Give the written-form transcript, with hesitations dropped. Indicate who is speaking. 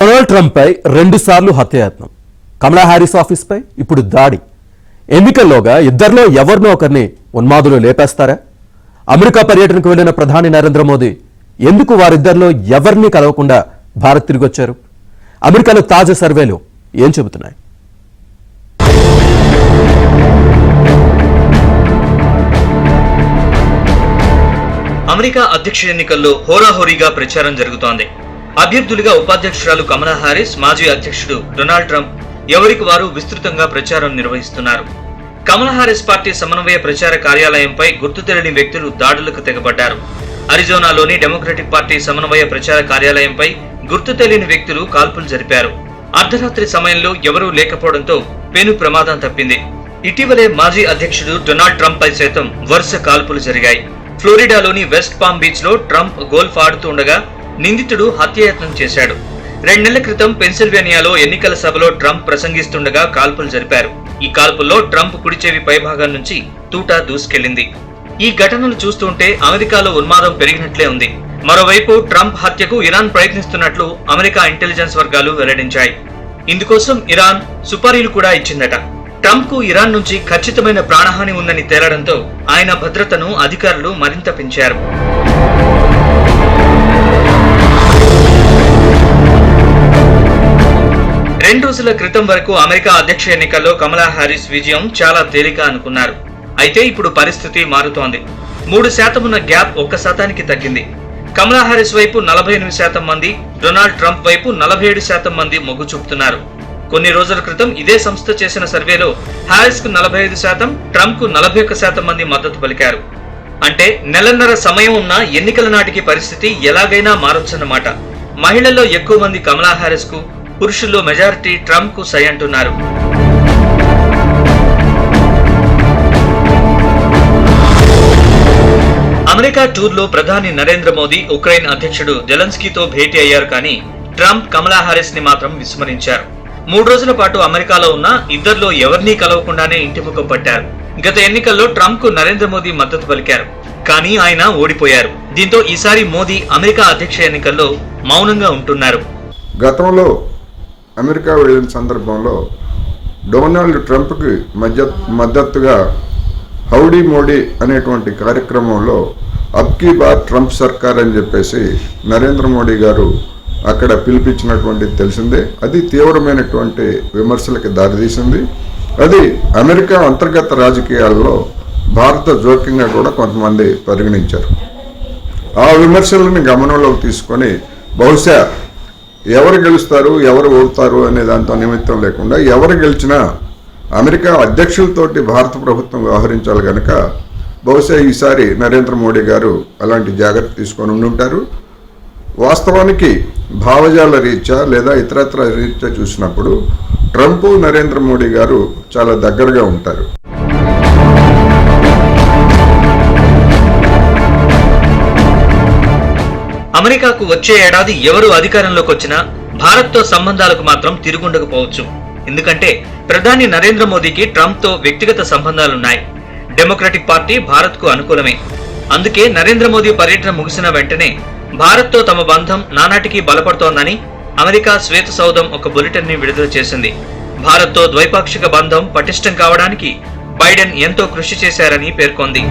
Speaker 1: Donald Trump పై 2 సార్లు హత్యాయత్నం, కమలా Harris office పై ఇప్పుడు దాడి. ఎన్నికల్లోగా ఇద్దరిలో ఎవరినో ఒకరిని ఉన్మాదులు లేపేస్తారా? అమెరికా పర్యటనకు వెళ్లిన ప్రధాని నరేంద్ర మోదీ ఎందుకు వారిద్దరిలో ఎవరిని కలవకుండా భారత్ తిరిగొచ్చారు? అమెరికాలో తాజా సర్వేలు ఏం చెబుతున్నాయి?
Speaker 2: అమెరికా అధ్యక్ష ఎన్నికల్లో హోరాహోరీగా ప్రచారం జరుగుతోంది. అభ్యర్థులుగా ఉపాధ్యక్షురాలు కమలా హారిస్, మాజీ అధ్యక్షుడు డొనాల్డ్ ట్రంప్ ఎవరికి వారు విస్తృతంగా ప్రచారం నిర్వహిస్తున్నారు. కమలా హారిస్ పార్టీ సమన్వయ ప్రచార కార్యాలయంపై గుర్తు తెలియని వ్యక్తులు దాడులకు తెగబడ్డారు. అరిజోనాలోని డెమోక్రటిక్ పార్టీ సమన్వయ ప్రచార కార్యాలయంపై గుర్తు తెలియని వ్యక్తులు కాల్పులు జరిపారు. అర్ధరాత్రి సమయంలో ఎవరూ లేకపోవడంతో పెను ప్రమాదం తప్పింది. ఇటీవలే మాజీ అధ్యక్షుడు డొనాల్డ్ ట్రంప్ పై సైతం వరుస కాల్పులు జరిగాయి. ఫ్లోరిడాలోని వెస్ట్ పామ్ బీచ్ లో ట్రంప్ గోల్ఫ్ ఆడుతుండగా నిందితుడు హత్యాయత్నం చేశాడు. 2 నెలల క్రితం పెన్సిల్వేనియాలో ఎన్నికల సభలో ట్రంప్ ప్రసంగిస్తుండగా కాల్పులు జరిపారు. ఈ కాల్పుల్లో ట్రంప్ కుడిచెవి పైభాగం నుంచి తూటా దూసుకెళ్లింది. ఈ ఘటనలు చూస్తుంటే అమెరికాలో ఉన్మాదం పెరిగినట్లే ఉంది. మరోవైపు ట్రంప్ హత్యకు ఇరాన్ ప్రయత్నిస్తున్నట్లు అమెరికా ఇంటెలిజెన్స్ వర్గాలు వెల్లడించాయి. ఇందుకోసం ఇరాన్ సుపారీలు కూడా ఇచ్చిందట. ట్రంప్ కు ఇరాన్ నుంచి ఖచ్చితమైన ప్రాణహాని ఉందని తేలడంతో ఆయన భద్రతను అధికారులు మరింత పెంచారు. రెండు రోజుల క్రితం వరకు అమెరికా అధ్యక్ష ఎన్నికల్లో కమలా హారిస్ విజయం చాలా తేలిక అనుకున్నారు. అయితే ఇప్పుడు పరిస్థితి మారుతోంది. 3% ఉన్న గ్యాప్ 1% తగ్గింది. కమలా హారిస్ వైపు 48% మంది, డొనాల్డ్ ట్రంప్ వైపు 47% మంది మొగ్గు చూపుతున్నారు. కొన్ని రోజుల క్రితం ఇదే సంస్థ చేసిన సర్వేలో హారిస్ కు 45%, ట్రంప్ కు 41% మంది మద్దతు పలికారు. అంటే నెలన్నర సమయం ఉన్న ఎన్నికల నాటికి పరిస్థితి ఎలాగైనా మారొచ్చన్నమాట. మహిళల్లో ఎక్కువ మంది కమలా హారిస్ కు, పురుషుల్లో మెజారిటీ ట్రంప్ కు సై అంటున్నారు. అమెరికా టూర్ లో ప్రధాని నరేంద్ర మోదీ ఉక్రెయిన్ అధ్యక్షుడు జెలెన్స్కీతో భేటీ అయ్యారు. కానీ ట్రంప్ కమలా హారిస్ ని మాత్రం విస్మరించారు. 3 రోజుల పాటు అమెరికాలో ఉన్న ఇద్దరిలో ఎవరినీ కలవకుండానే ఇంటిముఖం పట్టారు. గత ఎన్నికల్లో ట్రంప్ కు నరేంద్ర మోదీ మద్దతు పలికారు. కానీ ఆయన ఓడిపోయారు. దీంతో ఈసారి మోదీ అమెరికా అధ్యక్ష ఎన్నికల్లో మౌనంగా ఉంటున్నారు.
Speaker 3: గతంలో అమెరికా వెళ్ళిన సందర్భంలో డొనాల్డ్ ట్రంప్కి మద్దతుగా హౌడీ మోడీ అనేటువంటి కార్యక్రమంలో అబ్కీ బార్ ట్రంప్ సర్కార్ అని చెప్పేసి నరేంద్ర మోడీ గారు అక్కడ పిలిపించినటువంటిది తెలిసిందే. అది తీవ్రమైనటువంటి విమర్శలకు దారితీసింది. అది అమెరికా అంతర్గత రాజకీయాల్లో భారత జోక్యంగా కూడా కొంతమంది పరిగణించారు. ఆ విమర్శలను గమనంలోకి తీసుకొని బహుశా ఎవరు గెలుస్తారు, ఎవరు ఓడుతారు అనే దాంతో నిమిత్తం లేకుండా ఎవరు గెలిచినా అమెరికా అధ్యక్షులతోటి భారత ప్రభుత్వం వ్యవహరించాలి కనుక బహుశా ఈసారి నరేంద్ర మోడీ గారు అలాంటి జాగ్రత్త తీసుకొని ఉండుంటారు. వాస్తవానికి భావజాల రీత్యా లేదా ఇతరత్ర రీత్యా చూసినప్పుడు ట్రంప్, నరేంద్ర మోడీ గారు చాలా దగ్గరగా ఉంటారు.
Speaker 2: అమెరికాకు వచ్చే ఏడాది ఎవరు అధికారంలోకి వచ్చినా భారత్ తో సంబంధాలకు మాత్రం తిరుగుండకపోవచ్చు. ఎందుకంటే ప్రధాని నరేంద్ర మోదీకి ట్రంప్ తో వ్యక్తిగత సంబంధాలున్నాయి. డెమోక్రటిక్ పార్టీ భారత్ కు అనుకూలమే. అందుకే నరేంద్ర మోదీ పర్యటన ముగిసిన వెంటనే భారత్ తో తమ బంధం నానాటికి బలపడుతోందని అమెరికా శ్వేత సౌధం ఒక బులెటిన్ ని విడుదల చేసింది. భారత్ తో ద్వైపాక్షిక బంధం పటిష్టం కావడానికి బైడెన్ ఎంతో కృషి చేశారని పేర్కొంది.